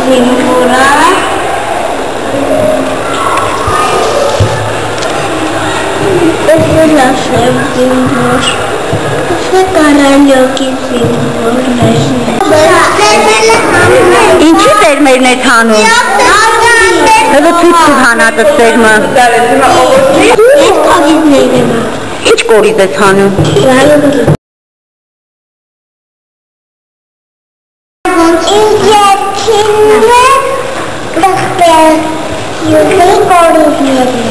զինվորա Սև զինվոր Կարանյոկի զինվորներ Ինչի սերմերն է թանում Հլո թույց տուր հանատը սերմը Ես կավիզներ եմ Ինչ կորիզ է թանում Ինձ երկինն է դխպել յուղի կորիզների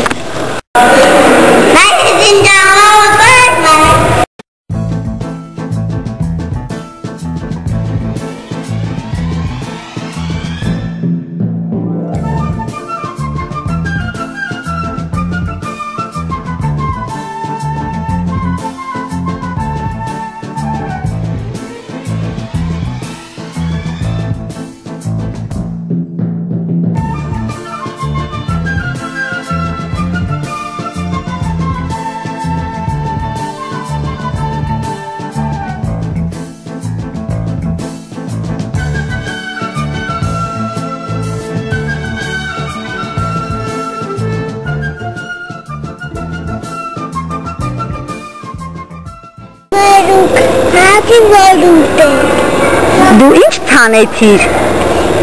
Դու ինչ թանեցիր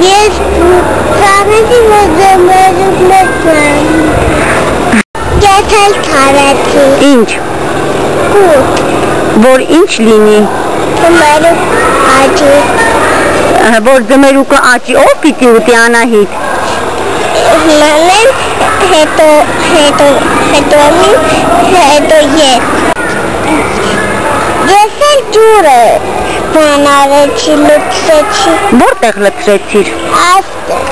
Ես թանեցի մոզեմերուկներ Ես էլ թանեցի Ինչ Կուտ Որ ինչ լինի Ձմերուկ աճի Որ ձմերուկը աճի ով պիտի ուտի Անահիտ Մանեն հետո ես Ես էլ ջուրը բանարեցի լծրեցի Որտեղ լծրեցիր Աստեղ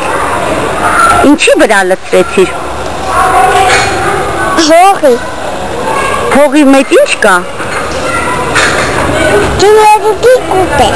Ինչի վրա լծրեցիր Հողի Հողի մեջ ինչ կա Ձմերուկի կուպ է